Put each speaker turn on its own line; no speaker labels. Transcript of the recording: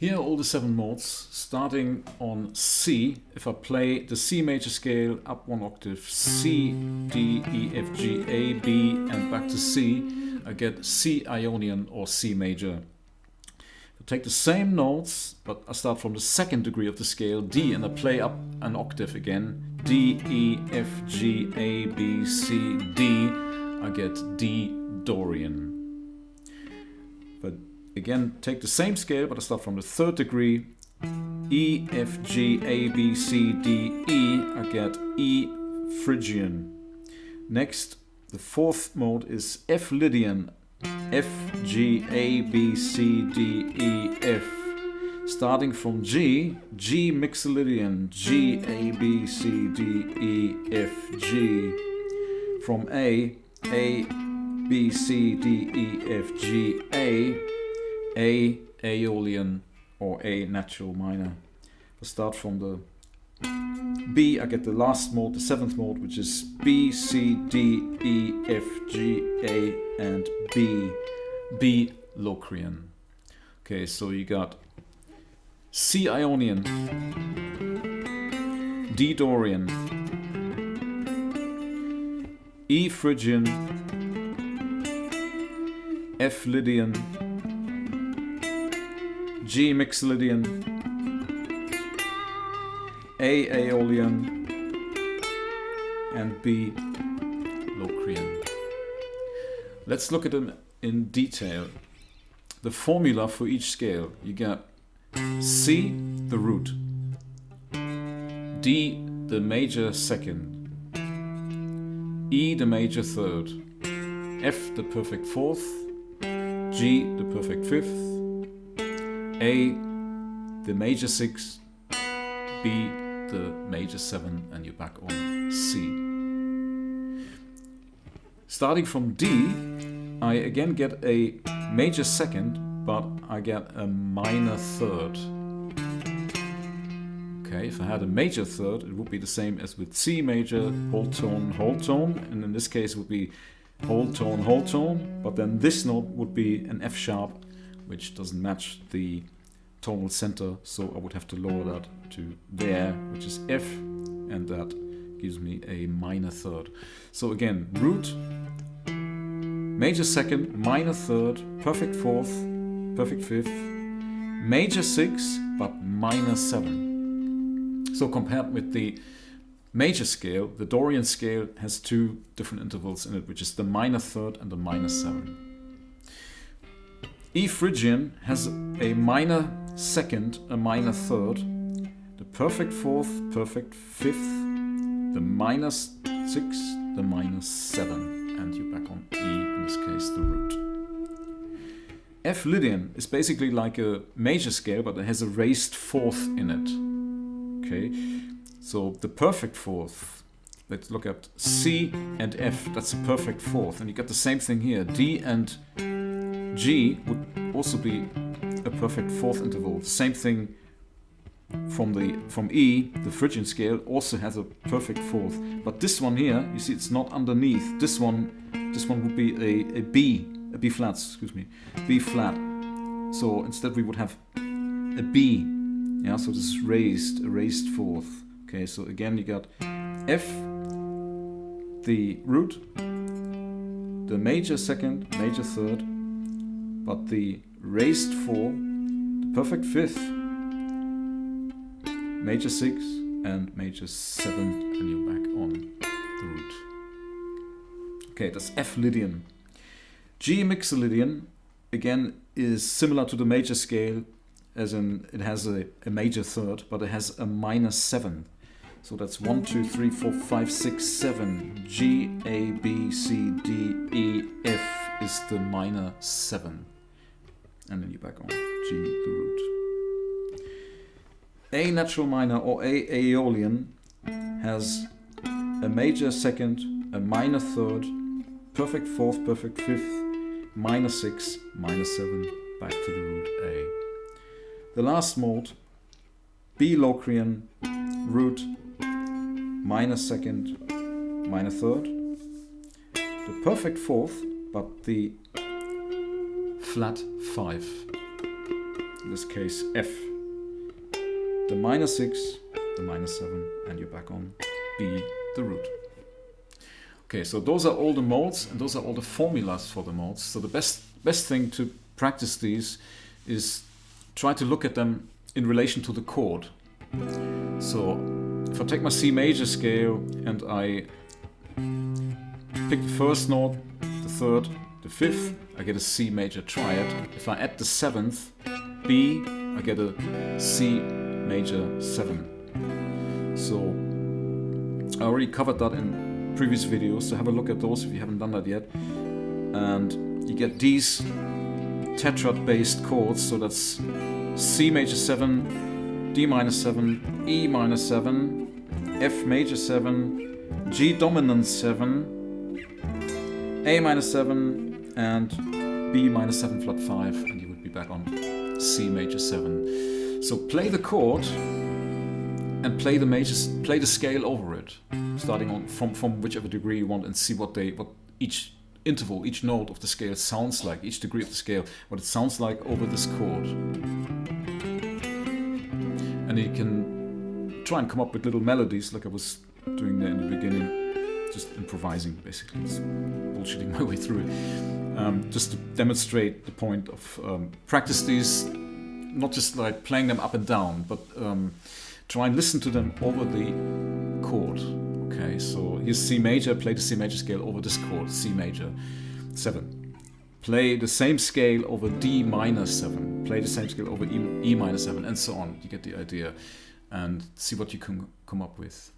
Here are all the 7 modes, starting on C. If I play the C major scale up 1 octave, C, D, E, F, G, A, B, and back to C, I get C Ionian or C major. I take the same notes, but I start from the 2nd degree of the scale, D, and I play up an octave again, D, E, F, G, A, B, C, D, I get D Dorian. But again, take the same scale, but I start from the 3rd degree, E, F, G, A, B, C, D, E, I get E Phrygian. Next, the 4th mode is F Lydian, F, G, A, B, C, D, E, F. Starting from G, G Mixolydian, G, A, B, C, D, E, F, G. From A, B, C, D, E, F, G, A Aeolian or A natural minor. I start from the B, I get the last mode, the 7th mode, which is B, C, D, E, F, G, A, and B Locrian. Okay, so you got C Ionian, D Dorian, E Phrygian, F Lydian, G Mixolydian, A Aeolian, and B Locrian. Let's look at them in detail. The formula for each scale: you get C, the root, D, the major 2nd, E, the major 3rd, F, the perfect 4th, G, the perfect 5th, A, the major 6th, B, the major 7, and you're back on C. Starting from D, I again get a major 2nd, but I get a minor 3rd. Okay, if I had a major 3rd, it would be the same as with C major, whole tone, and in this case it would be whole tone, but then this note would be an F sharp, which doesn't match the tonal center, so I would have to lower that to there, which is F, and that gives me a minor 3rd. So again, root, major 2nd, minor 3rd, perfect 4th, perfect 5th, major 6, but minor 7. So compared with the major scale, the Dorian scale has 2 different intervals in it, which is the minor 3rd and the minor 7. E Phrygian has a minor 2nd, a minor 3rd, the perfect 4th, perfect 5th, the minor 6, the minor 7, and you're back on E, in this case the root. F Lydian is basically like a major scale, but it has a raised 4th in it. Okay, so the perfect 4th, let's look at C and F, that's a perfect 4th, and you get the same thing here. D and G would also be a perfect 4th interval. Same thing from E, the Phrygian scale also has a perfect 4th, but this one here, you see, it's not underneath. This one would be a B flat, B flat. So instead we would have a B. Yeah, so this is raised, a raised 4th. Okay, so again you got F, the root, the major 2nd, major 3rd, but the raised 4, the perfect 5th, major 6, and major 7, and you're back on the root. Okay, that's F Lydian. G Mixolydian, again, is similar to the major scale, as in it has a major 3rd, but it has a minor 7. So that's 1, 2, 3, 4, 5, 6, 7. G, A, B, C, D, E, F is the minor 7. And then you're back on G, the root. A natural minor or A Aeolian has a major 2nd, a minor 3rd, perfect 4th, perfect 5th, minor 6, minor 7, back to the root A. The last mode, B Locrian, root, minor 2nd, minor 3rd, the perfect 4th, but the flat 5. in this case F, the minor 6, the minor 7, and you're back on B, the root. Okay, so those are all the modes, and those are all the formulas for the modes. So the best thing to practice these is try to look at them in relation to the chord. So if I take my C major scale and I pick the first note, the third, the fifth, I get a C major triad. If I add the 7th, B, I get a C major 7. So I already covered that in previous videos, so have a look at those if you haven't done that yet. And you get these tetrad based chords, so that's C major 7, D minor 7, E minor 7, F major 7, G dominant 7, A minor 7, and B minor 7 flat 5, and you would be back on C major 7. So play the chord and play the scale over it, starting on from whichever degree you want, and see what each interval, each note of the scale sounds like, each degree of the scale, what it sounds like over this chord. And you can try and come up with little melodies like I was doing there in the beginning, just improvising basically, just bullshitting my way through it, just to demonstrate the point of practice these, not just like playing them up and down, but try and listen to them over the chord. Okay, so here's C major, play the C major scale over this chord, C major 7. Play the same scale over D minor 7, play the same scale over E minor 7, and so on. You get the idea, and see what you can come up with.